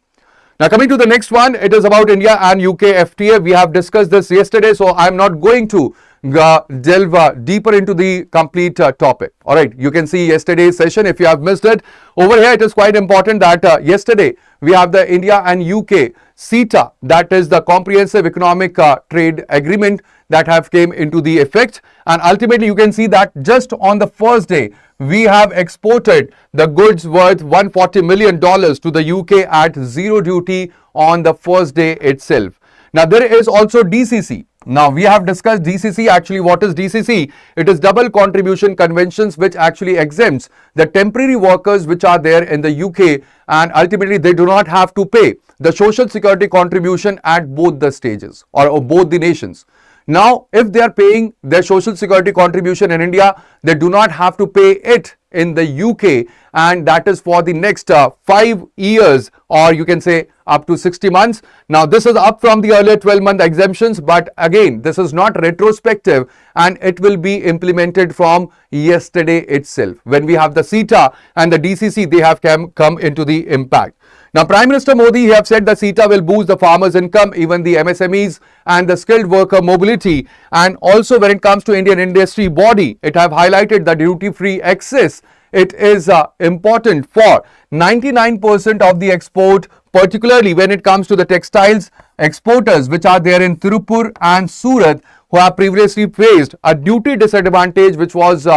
Now, coming to the next one, it is about India and UK FTA. We have discussed this yesterday, so I'm not going to delve deeper into the complete topic. All right, you can see yesterday's session if you have missed it. Over here, it is quite important that yesterday we have the India and UK CETA, that is the Comprehensive Economic Trade Agreement that have came into the effect. And ultimately, you can see that just on the first day, we have exported the goods worth $140 million to the UK at zero duty on the first day itself. Now, there is also DCC. Now, we have discussed DCC. Actually, what is DCC? It is double contribution conventions, which actually exempts the temporary workers which are there in the UK, and ultimately they do not have to pay the social security contribution at both the stages or both the nations. Now, if they are paying their social security contribution in India, they do not have to pay it in the UK, and that is for the next 5 years, or you can say up to 60 months. Now, this is up from the earlier 12-month exemptions, but again, this is not retrospective, and it will be implemented from yesterday itself. When we have the CETA and the DCC, they have come into the impact. Now, Prime Minister Modi have said that CETA will boost the farmers' income, even the MSMEs and the skilled worker mobility. And also when it comes to Indian industry body, it have highlighted the duty-free access. It is important for 99% of the export, particularly when it comes to the textiles exporters which are there in Tirupur and Surat, who have previously faced a duty disadvantage, which was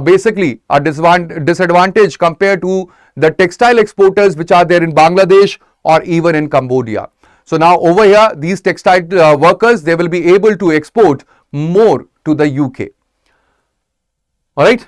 basically a disadvantage compared to the textile exporters which are there in Bangladesh or even in Cambodia. So now over here, these textile workers, they will be able to export more to the UK. All right.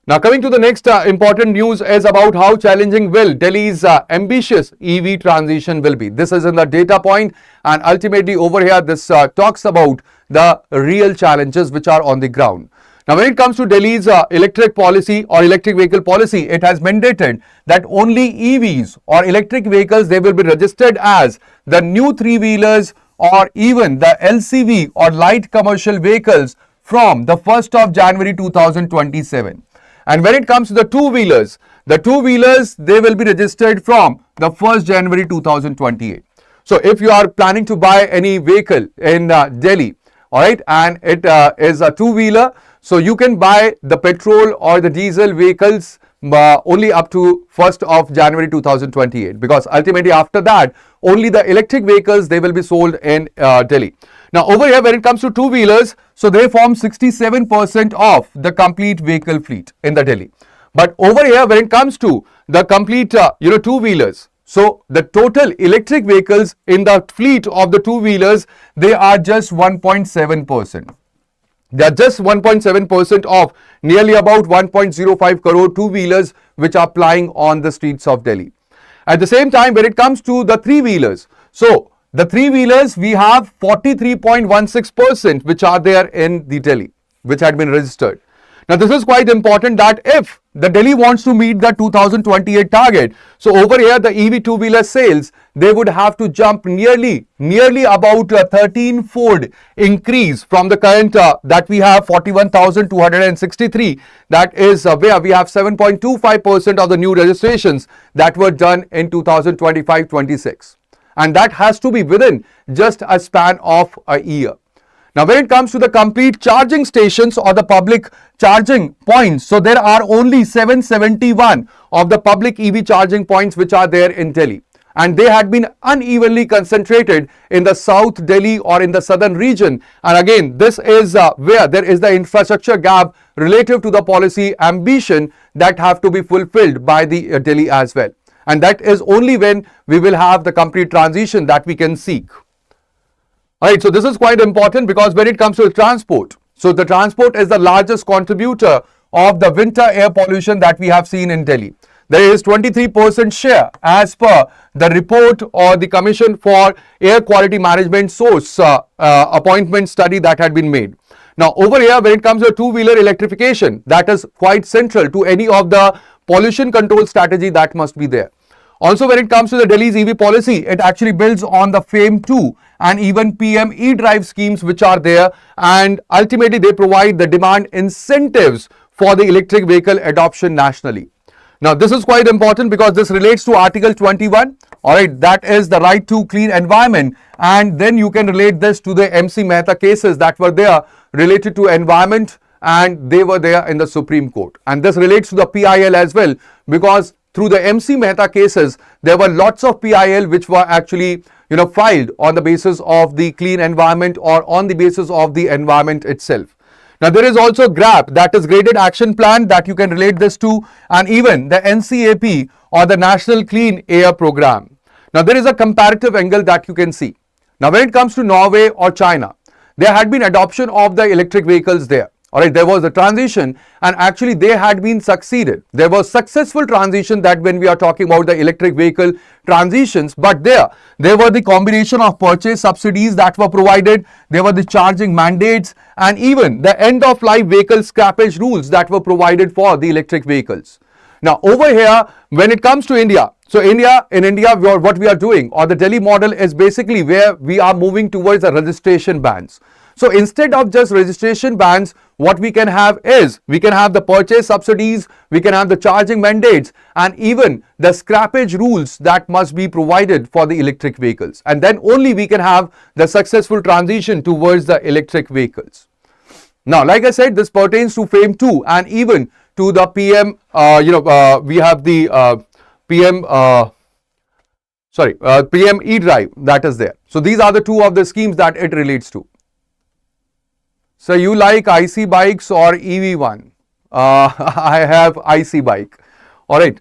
Now coming to the next important news is about how challenging will Delhi's ambitious EV transition will be. This is in the data point, and ultimately over here this talks about the real challenges which are on the ground. Now when it comes to Delhi's electric policy or electric vehicle policy, it has mandated that only EVs or electric vehicles, they will be registered as the new three-wheelers or even the LCV or light commercial vehicles from the 1st of January 2027. And when it comes to the two-wheelers, they will be registered from the 1st January 2028. So if you are planning to buy any vehicle in Delhi, all right, and it is a two-wheeler, so you can buy the petrol or the diesel vehicles only up to 1st of January 2028, because ultimately after that, only the electric vehicles, they will be sold in Delhi. Now over here, when it comes to two-wheelers, so they form 67% of the complete vehicle fleet in the Delhi. But over here, when it comes to the complete, two-wheelers, so the total electric vehicles in the fleet of the two-wheelers, they are just 1.7%. They are just 1.7% of nearly about 1.05 crore two-wheelers which are plying on the streets of Delhi. At the same time, when it comes to the three-wheelers, so the three-wheelers, we have 43.16% which are there in the Delhi, which had been registered. Now, this is quite important that if the Delhi wants to meet the 2028 target, so over here the EV two-wheeler sales, they would have to jump nearly about a 13-fold increase from the current that we have 41,263. That is where we have 7.25% of the new registrations that were done in 2025-26. And that has to be within just a span of a year. Now, when it comes to the complete charging stations or the public charging points, so there are only 771 of the public EV charging points which are there in Delhi. And they had been unevenly concentrated in the South Delhi or in the southern region. And again, this is where there is the infrastructure gap relative to the policy ambition that have to be fulfilled by the Delhi as well. And that is only when we will have the complete transition that we can seek. Alright, so this is quite important because when it comes to transport, so the transport is the largest contributor of the winter air pollution that we have seen in Delhi. There is 23% share as per the report or the Commission for Air Quality Management source appointment study that had been made. Now over here, when it comes to two-wheeler electrification, that is quite central to any of the pollution control strategy that must be there. Also, when it comes to the Delhi's EV policy, it actually builds on the FAME2 and even PM e-drive schemes which are there, and ultimately they provide the demand incentives for the electric vehicle adoption nationally. Now, this is quite important because this relates to Article 21, alright, that is the right to clean environment, and then you can relate this to the MC Mehta cases that were there related to environment, and they were there in the Supreme Court. And this relates to the PIL as well, because through the MC Mehta cases, there were lots of PIL which were actually, filed on the basis of the clean environment or on the basis of the environment itself. Now, there is also GRAP, that is Graded Action Plan, that you can relate this to, and even the NCAP or the National Clean Air Program. Now, there is a comparative angle that you can see. Now, when it comes to Norway or China, there had been adoption of the electric vehicles there. Alright, there was a transition and actually they had been succeeded. There was successful transition that when we are talking about the electric vehicle transitions, but there were the combination of purchase subsidies that were provided, there were the charging mandates, and even the end of life vehicle scrappage rules that were provided for the electric vehicles. Now over here, when it comes to India, so in India, what we are doing, or the Delhi model is basically where we are moving towards the registration bans. So instead of just registration bans, what we can have is, we can have the purchase subsidies, we can have the charging mandates, and even the scrappage rules that must be provided for the electric vehicles. And then only we can have the successful transition towards the electric vehicles. Now, like I said, this pertains to FAME 2 and even to the PM, we have the PM E-Drive that is there. So these are the two of the schemes that it relates to. So you like IC bikes or EV one? I have IC bike. Alright.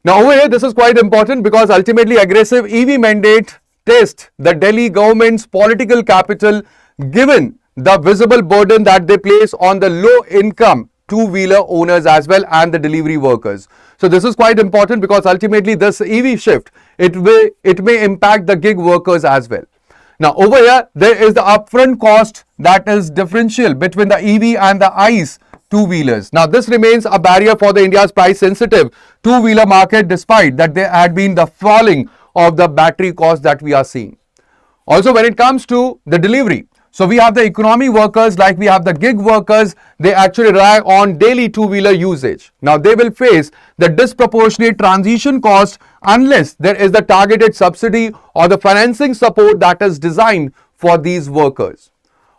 Now over here this is quite important because ultimately aggressive EV mandate test the Delhi government's political capital given the visible burden that they place on the low income two-wheeler owners as well and the delivery workers. So this is quite important because ultimately this EV shift, it may impact the gig workers as well. Now over here there is the upfront cost that is differential between the EV and the ICE two-wheelers. Now this remains a barrier for the India's price sensitive two-wheeler market despite that there had been the falling of the battery cost that we are seeing. Also when it comes to the delivery, so we have the economy workers, like we have the gig workers, they actually rely on daily two-wheeler usage. Now they will face the disproportionate transition cost unless there is the targeted subsidy or the financing support that is designed for these workers.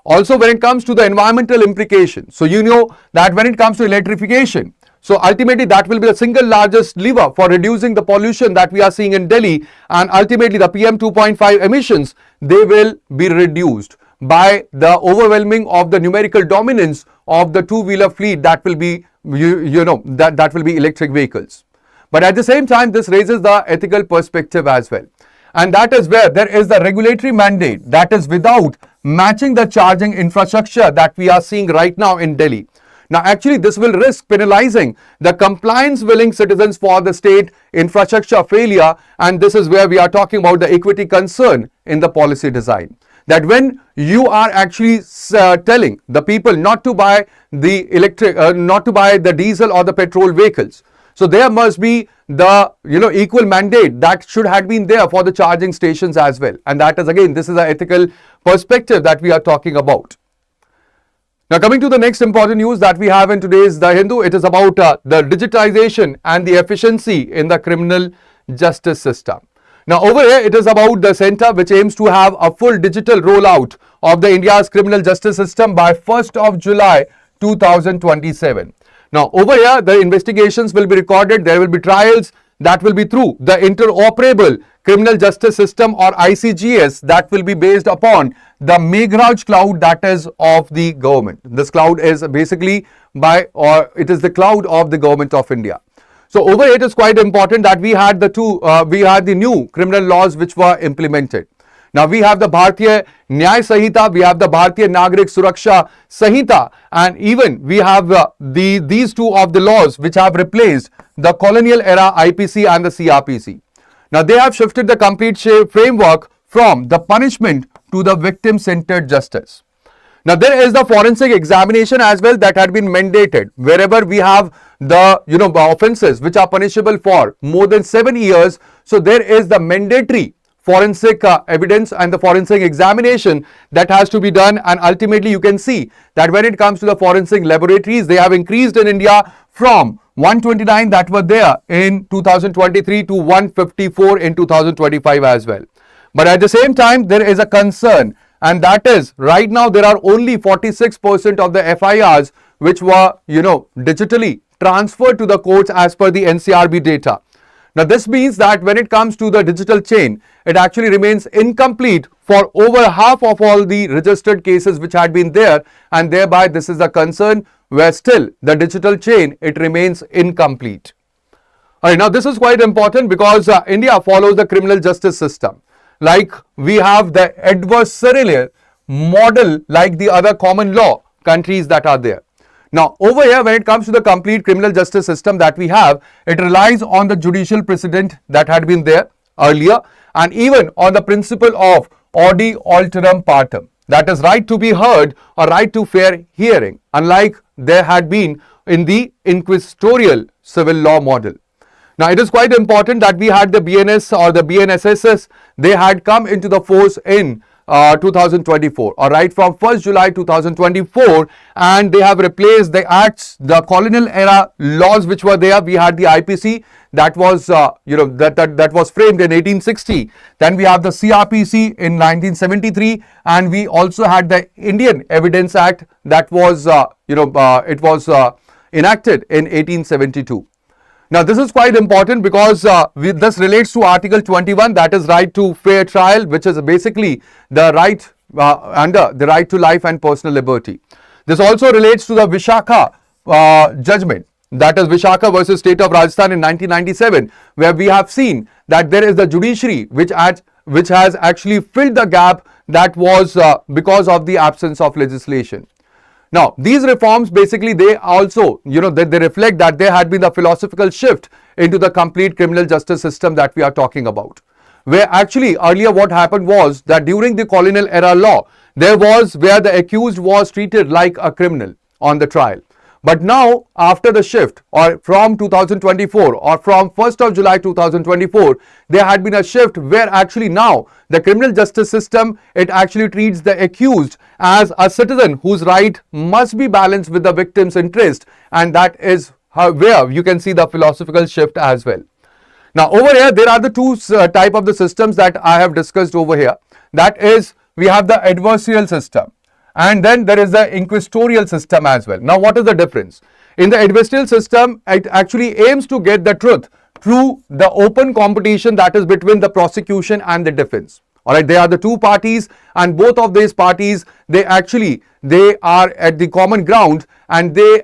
Also when it comes to the environmental implications, so you know that when it comes to electrification, so ultimately that will be the single largest lever for reducing the pollution that we are seeing in Delhi, and ultimately the PM 2.5 emissions, they will be reduced by the overwhelming of the numerical dominance of the two-wheeler fleet that will be, that will be electric vehicles. But at the same time, this raises the ethical perspective as well. And that is where there is the regulatory mandate that is without matching the charging infrastructure that we are seeing right now in Delhi. Now, actually, this will risk penalizing the compliance-willing citizens for the state infrastructure failure. And this is where we are talking about the equity concern in the policy design. That when you are actually telling the people not to buy the not to buy the diesel or the petrol vehicles, so there must be the equal mandate that should have been there for the charging stations as well. And that is again, this is an ethical perspective that we are talking about. Now coming to the next important news that we have in today's The Hindu, it is about the digitization and the efficiency in the criminal justice system. Now over here it is about the center which aims to have a full digital rollout of the India's criminal justice system by 1st of July 2027. Now over here the investigations will be recorded, there will be trials that will be through the interoperable criminal justice system or ICGS that will be based upon the Meghraj cloud that is of the government. This cloud is basically it is the cloud of the government of India. So over here it is quite important that we had the new criminal laws which were implemented. Now we have the Bharatiya Nyay Sanhita, we have the Bharatiya Nagrik Suraksha Sanhita, and even we have these two of the laws which have replaced the colonial era IPC and the CRPC. Now they have shifted the complete framework from the punishment to the victim-centered justice. Now there is the forensic examination as well that had been mandated wherever we have the offences which are punishable for more than 7 years. So there is the mandatory forensic evidence and the forensic examination that has to be done, and ultimately you can see that when it comes to the forensic laboratories, they have increased in India from 129 that were there in 2023 to 154 in 2025 as well. But at the same time there is a concern, and that is right now there are only 46% of the FIRs which were digitally transferred to the courts as per the NCRB data. Now this means that when it comes to the digital chain, it actually remains incomplete for over half of all the registered cases which had been there, and thereby this is a concern where still the digital chain, it remains incomplete. Alright, now this is quite important because India follows the criminal justice system. Like we have the adversarial model like the other common law countries that are there. Now over here when it comes to the complete criminal justice system that we have, it relies on the judicial precedent that had been there earlier, and even on the principle of audi alteram partem, that is right to be heard or right to fair hearing, unlike there had been in the inquisitorial civil law model. Now it is quite important that we had the BNS or the BNSSS, they had come into the force in 2024, all right, from 1st July 2024, and they have replaced the acts, the colonial era laws which were there. We had the IPC that was, that was framed in 1860. Then we have the CRPC in 1973, and we also had the Indian Evidence Act that was, it was enacted in 1872. Now, this is quite important because this relates to Article 21, that is right to fair trial, which is basically the right under the right to life and personal liberty. This also relates to the Vishakha judgment, that is Vishakha versus State of Rajasthan in 1997, where we have seen that there is the judiciary which has actually filled the gap that was because of the absence of legislation. Now, these reforms basically, they also, they reflect that there had been a philosophical shift into the complete criminal justice system that we are talking about. Where actually earlier what happened was that during the colonial era law, there was where the accused was treated like a criminal on the trial. But now, after the shift, or from 2024 or from 1st of July 2024, there had been a shift where actually now the criminal justice system, it actually treats the accused as a citizen whose right must be balanced with the victim's interest, and that is where you can see the philosophical shift as well. Now, over here, there are the two type of the systems that I have discussed over here. That is, we have the adversarial system, and then there is the inquisitorial system as well. Now, what is the difference? In the adversarial system, it actually aims to get the truth through the open competition that is between the prosecution and the defense. All right, they are the two parties, and both of these parties, they are at the common ground, and they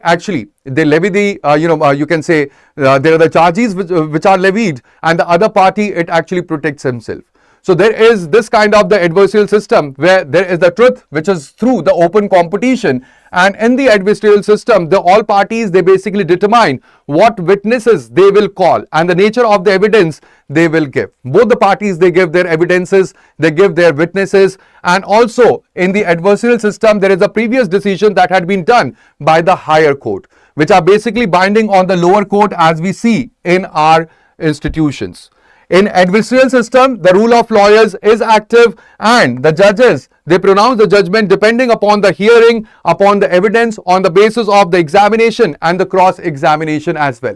levy the, you can say there are the charges which are levied, and the other party, it actually protects himself. So there is this kind of the adversarial system where there is the truth which is through the open competition, and in the adversarial system, the all parties, they basically determine what witnesses they will call and the nature of the evidence they will give. Both the parties, they give their evidences, they give their witnesses, and also in the adversarial system, there is a previous decision that had been done by the higher court, which are basically binding on the lower court as we see in our institutions. In adversarial system, the rule of lawyers is active, and the judges, they pronounce the judgment depending upon the hearing, upon the evidence, on the basis of the examination and the cross-examination as well.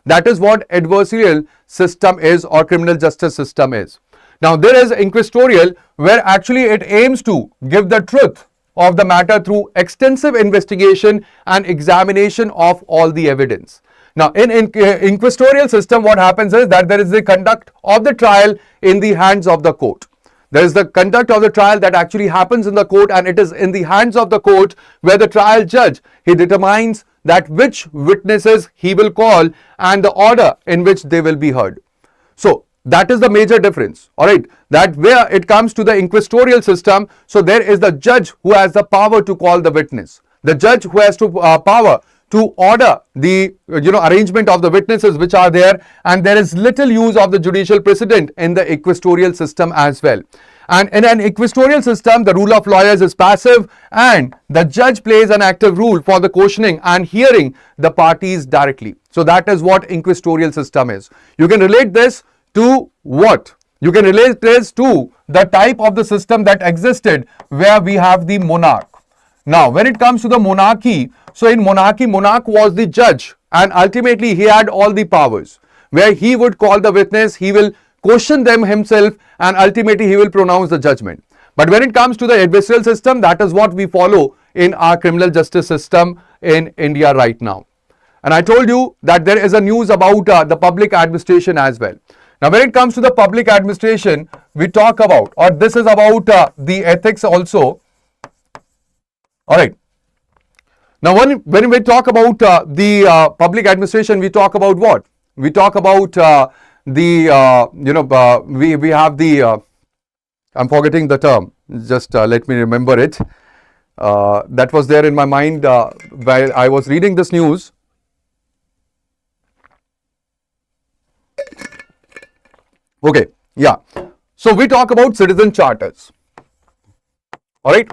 That is what adversarial system is, or criminal justice system is. Now, there is inquisitorial, where actually it aims to give the truth of the matter through extensive investigation and examination of all the evidence. Now, in inquisitorial system, what happens is that there is the conduct of the trial in the hands of the court. There is the conduct of the trial that actually happens in the court, and it is in the hands of the court where the trial judge, he determines that which witnesses he will call and the order in which they will be heard. So, that is the major difference, all right, that where it comes to the inquisitorial system, so there is the judge who has the power to call the witness, the judge who has to power to order the arrangement of the witnesses which are there, and there is little use of the judicial precedent in the inquisitorial system as well. And in an inquisitorial system, the rule of lawyers is passive, and the judge plays an active role for the questioning and hearing the parties directly. So that is what inquisitorial system is. You can relate this to what? You can relate this to the type of the system that existed where we have the monarch. Now, when it comes to the monarchy, so in monarchy, monarch was the judge, and ultimately he had all the powers, where he would call the witness, he will question them himself, and ultimately he will pronounce the judgment. But when it comes to the adversarial system, that is what we follow in our criminal justice system in India right now. And I told you that there is a news about the public administration as well. Now, when it comes to the public administration, we talk about, or this is about the ethics also. All right. Now, when we talk about the public administration, we talk about what? We talk about we have the, I'm forgetting the term, just let me remember it. That was there in my mind while I was reading this news. Okay, yeah. So, we talk about citizen charters. All right.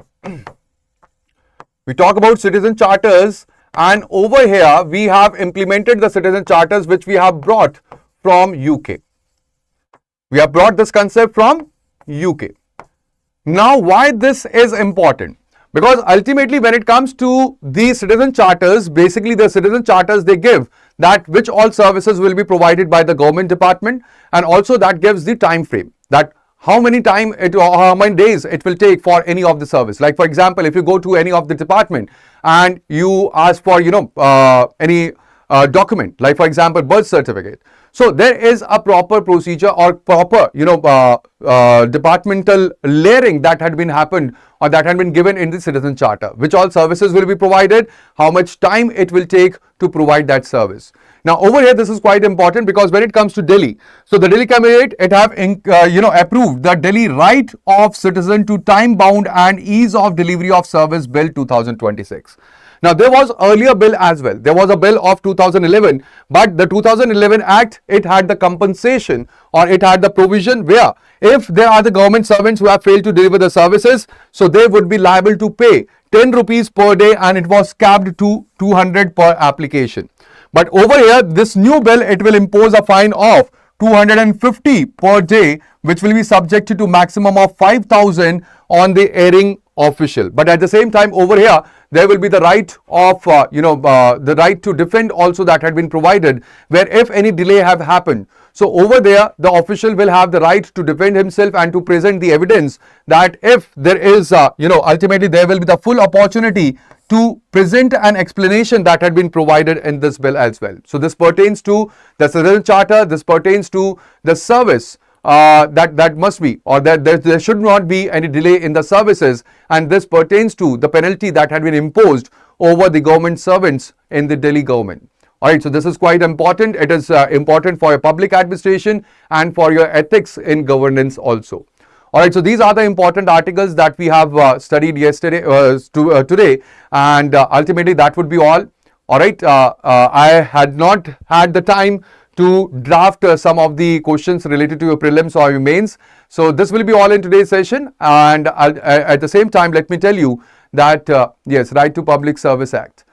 We talk about citizen charters, and over here we have implemented the citizen charters which we have brought from UK. We have brought this concept from UK. Now, why this is important? Because ultimately when it comes to the citizen charters, basically the citizen charters, they give that which all services will be provided by the government department, and also that gives the time frame, that how many time it or how many days it will take for any of the service. Like for example, if you go to any of the department and you ask for any document, like for example birth certificate, so there is a proper procedure or proper departmental layering that had been happened or that had been given in the citizen charter, which all services will be provided, how much time it will take to provide that service. Now over here this is quite important, because when it comes to Delhi, so the Delhi Cabinet, it have approved the Delhi Right of Citizen to Time Bound and Ease of Delivery of Service Bill 2026. Now there was earlier bill as well. There was a bill of 2011, but the 2011 Act, it had the compensation or it had the provision where if there are the government servants who have failed to deliver the services, so they would be liable to pay 10 rupees per day, and it was capped to 200 per application. But over here, this new bill, it will impose a fine of 250 per day, which will be subjected to maximum of 5,000 on the erring official. But at the same time over here, there will be the right of the right to defend also that had been provided, where if any delay have happened, so over there the official will have the right to defend himself and to present the evidence, that if there is ultimately there will be the full opportunity to present an explanation that had been provided in this bill as well. So this pertains to the citizen charter, this pertains to the service that must be, or that there should not be any delay in the services, and this pertains to the penalty that had been imposed over the government servants in the Delhi government. Alright, so this is quite important. It is important for your public administration and for your ethics in governance also. Alright, so these are the important articles that we have studied yesterday, today, and ultimately that would be all. Alright, I had not had the time to draft some of the questions related to your prelims or your mains. So this will be all in today's session, and at the same time let me tell you that yes, Right to Public Service Act.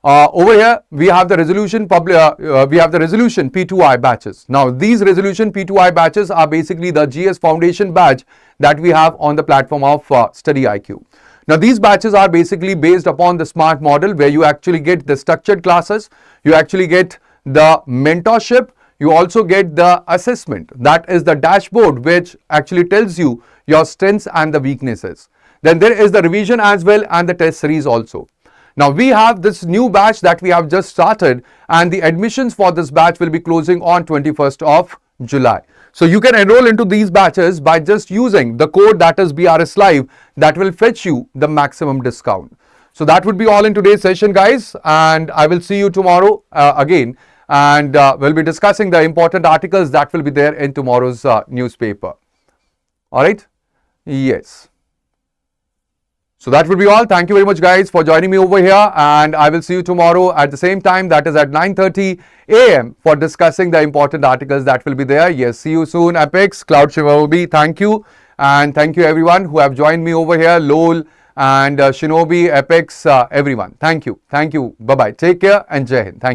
Over here we have the resolution P2I batches. Now these resolution P2I batches are basically the GS Foundation batch that we have on the platform of StudyIQ. Now these batches are basically based upon the SMART model, where you actually get the structured classes, you actually get the mentorship, you also get the assessment, that is the dashboard which actually tells you your strengths and the weaknesses. Then there is the revision as well and the test series also. Now we have this new batch that we have just started, and the admissions for this batch will be closing on 21st of July. So you can enroll into these batches by just using the code that is BRS Live, that will fetch you the maximum discount. So that would be all in today's session, guys, and I will see you tomorrow again, and we'll be discussing the important articles that will be there in tomorrow's newspaper. All right? Yes. So that would be all. Thank you very much, guys, for joining me over here, and I will see you tomorrow at the same time, that is at 9:30 a.m. for discussing the important articles that will be there. Yes, see you soon, Apex, Cloud Shinobi. Thank you, and thank you everyone who have joined me over here, Lol and Shinobi, Apex, everyone. Thank you. Thank you. Bye-bye. Take care and Jai Hind. Thank you.